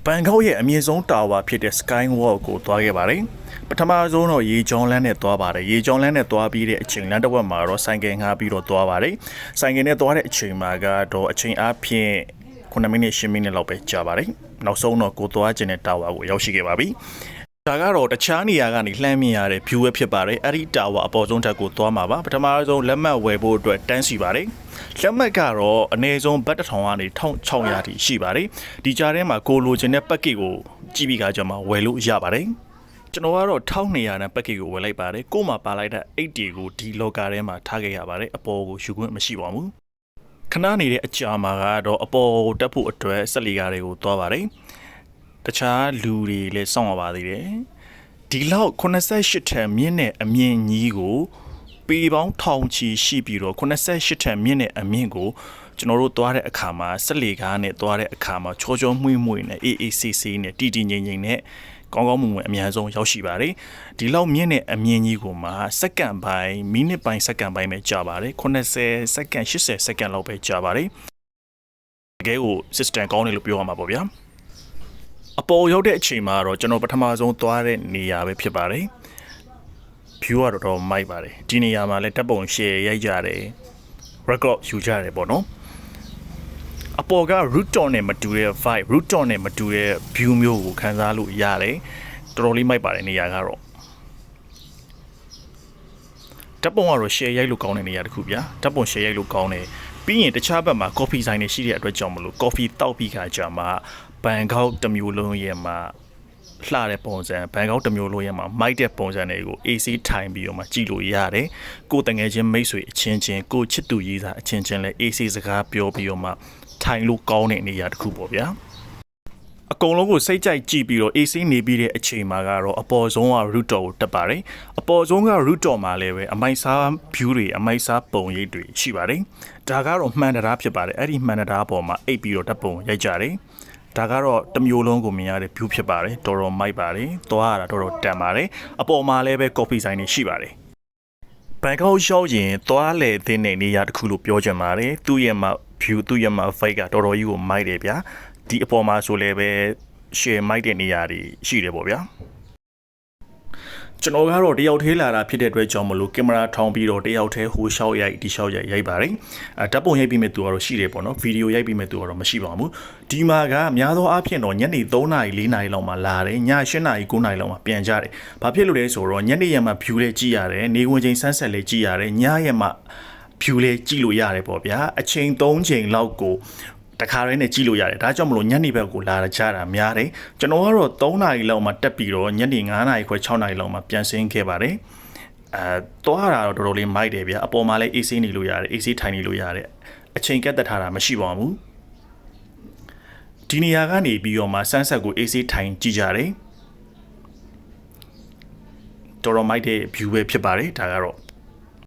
ဘန်ကောက်ရဲ့အမြင့်ဆုံးတာဝါဖြစ်တဲ့ Skywalk ကိုသွားခဲ့ပါတယ်ပထမဆုံးတော့ရေကြောင်းလမ်းနဲ့သွားပါတယ်ရေကြောင်းလမ်းနဲ့သွားပြီးတဲ့အချိန်လမ်းတစ်ဝက်မှာတော့ဆိုင်ကယ်ငှားပြီးတော့သွားပါတယ်ဆိုင်ကယ်နဲ့သွားတဲ့အချိန်မှာကတော့အချိန်အားဖြင့်9မိနစ်10မိနစ်လောက်ပဲကြာပါတယ်နောက်ဆုံးတော့ကိုသွားခြင်းတဲ့တာဝါကိုရောက်ရှိခဲ့ပါပြီဒါကတော့တခြားနေရာကနေလှမ်းမြင်ရတဲ့ view ပဲဖြစ်ပါတယ်အဲ့ဒီတာဝါအပေါ်ဆုံးထပ်ကိုသွားမှာပါပထမဆုံးလက်မှတ်ဝယ်ဖို့အတွက်တန်းစီပါတယ်လက်မှတ်ကတော့အနည်းဆုံးဘတ်1000ကနေ1600တိရှိပါတယ်ဒီကြားထဲမှာကိုလိုချင်တဲ့ package ကိုကြည့်ပြီးကြမှာဝယ်လို့ရပါတယ်ကျွန်တော်ကတော့1200နဲ့ package ကိုဝယ်လိုက်ပါတယ်ကို့မှာပါလိုက်တဲ့8တီကိုဒီ locker ထဲမှာထားခဲ့ရပါတယ်အပေါ်ကိုယူခွင့်မရှိပါဘူးခဏနေတဲ့အကြာမှာကတော့အပေါ်ကိုတက်ဖို့အတွက်ဆက်လီကားတွေကိုသွားပါတယ်တခြားလူတွေလည်းစောင့်ရပါသေးတယ်ဒီလောက်88ထန်မြင့်တဲ့အမြင့်ကြီးကိုပေပေါင်းထောင်ချီရှိပြီးတော့88ထန်မြင့်တဲ့အမြင့်ကိုကျွန်တော်တို့သွားတဲ့အခါမှာဆက်လီကားနဲ့သွားတဲ့အခါမှာချောချောမွေ့မွေ့နဲ့အေးအေးဆေးဆေးနဲ့တီတီငိမ့်ငိမ့်နဲ့ကောင်းကောင်းမွန်မွန်အများဆုံးရောက်ရှိပါတယ်ဒီလောက်မြင့်တဲ့အမြင့်ကြီးကိုမှစက္ကန့်ပိုင်းမိနစ်ပိုင်းစက္ကန့်ပိုင်းပဲကြာပါတယ်80စက္ကန့်80စက္ကန့်လောက်ပဲကြာပါတယ်တကယ်ကို system ကောင်းတယ်လို့ပြောရမှာပေါ့ဗျာအပေါ်ရောက်တဲ့အချိန်မှာတော့ကျွန်တော်ပထမဆုံးသွားတဲ့နေရာပဲဖြစ်ပါတယ် view ကတော့မိုက်ပါတယ်ဒီနေရာမှာလည်းတပ်ပုံ share ရိုက်ကြတယ် record ယူကြတယ်ပေါ့နော်အပေါ်က rooftop နဲ့မတူတဲ့ vibe rooftop နဲ့မတူတဲ့ view မျိုးကိုခံစားလို့ရတယ်တော်တော်လေးမိုက်ပါတယ်နေရာကတော့တပ်ပုံကတော့ share ရိုက်လို့ကောင်းတဲ့နေရာတစ်ခုဗျာတပ်ပုံ share ရိုက်လို့ကောင်းတယ်ပြီးရင်တခြားဘက်မှာ coffee ဆိုင်တွေရှိတဲ့အတွက်ကြောင့်မလို့ coffee တောက်ပြီးခါကြာမှာဘန်ကောက်တစ်မျိုးလုံးရဲ့မှာလှတဲ့ပုံစံဘန်ကောက်တစ်မျိုးလုံးရဲ့မှာမိုက်တဲ့ပုံစံတွေကို AC ထိုင်ပြီးတော့မှကြည့်လို့ရတယ်ကိုတငယ်ချင်းမိတ်ဆွေအချင်းချင်းကိုချစ်သူရေးစားအချင်းချင်းလဲ AC စကားပြောပြီးတော့မှထိုင်လို့ကောင်းတဲ့နေရာတစ်ခုပေါ့ဗျာအကုန်လုံးကိုစိတ်ကြိုက်ကြည့်ပြီးတော့ AC နေပြီးတဲ့အချိန်မှာကတော့အပေါ်ဆုံးက rooftop ကိုတက်ပါတယ်အပေါ်ဆုံးက rooftop မှာလည်းပဲအမိုက်စား view တွေအမိုက်စားပုံရိပ်တွေရှိပါတယ်ဒါကတော့မှန်တရားဖြစ်ပါတယ်အဲ့ဒီမှန်တရားပေါ်မှာအိပ်ပြီးတော့တပ်ပုံရိုက်ကြတယ်ဒါကတော့တစ်မျိုးလုံးကိုမြင်ရတဲ့ view ဖြစ်ပါတယ်တော်တော်မိုက်ပါတယ်သွားရတာတော်တော်တန်ပါတယ်အပေါ်မှာလည်းပဲ coffee ဆိုင်တွေရှိပါတယ်ဘန်ကောက်ရောက်ရင်သွားလေတဲ့နေရာတစ်ခုလို့ပြောချင်ပါတယ်သူ့ရဲ့မှာ view သူ့ရဲ့မှာ vibe ကတော်တော်ကြီးကိုမိုက်တယ်ဗျာဒီအပေါ်မှာဆိုလည်းပဲ share မိုက်တဲ့နေရာတွေရှိတယ်ပေါ့ဗျာကျွန်တော်ကတော့တယောက်သေးလာတာဖြစ်တဲ့အတွက်ကြောင့်မလို့ကင်မရာထောင်ပြီးတော့တယောက်သေးဟိုရှောက်ရိုက်ဒီရှောက်ရိုက်ပါတယ်ဓာတ်ပုံရိုက်ပြီးမဲ့သူကတော့ရှိတယ်ပေါ့နော်ဗီဒီယိုရိုက်ပြီးမဲ့သူကတော့မရှိပါဘူးဒီမှာကများသောအားဖြင့်တော့ညနေ3နာရီ4နာရီလောက်မှလာတယ်ည8နာရီ9နာရီလောက်မှပြန်ကြတယ်ဘာဖြစ်လို့လဲဆိုတော့ညနေရက်မှ view လေးကြည့်ရတယ်နေဝင်ချိန် sunset လေးကြည့်ရတယ်ညရက်မှ view လေးကြည့်လို့ရတယ်ပေါ့ဗျာအချိန်3ချိန်လောက်ကိုတခါတည်းနဲ့ကြည့်လို့ရတယ်ဒါကြောင့်မလို့ညနေဘက်ကိုလာကြတာများတယ်ကျွန်တော်ကတော့3နာရီလောက်မှတက်ပြီးတော့ညနေ9နာရီခွဲ6နာရီလောက်မှပြန်ဆင်းခဲ့ပါတယ်သွားတာတော့တော်တော်လေးမိုက်တယ်ဗျာအပေါ်မှာလည်း AC နေလို့ရတယ် AC ထိုင်နေလို့ရတယ်အချိန်ကက်သက်ထားတာမရှိပါဘူးဒီနေရာကနေပြီးတော့မှ sunset ကို AC ထိုင်ကြည့်ကြတယ်တော်တော်မိုက်တဲ့ view ပဲဖြစ်ပါတယ်ဒါကတော့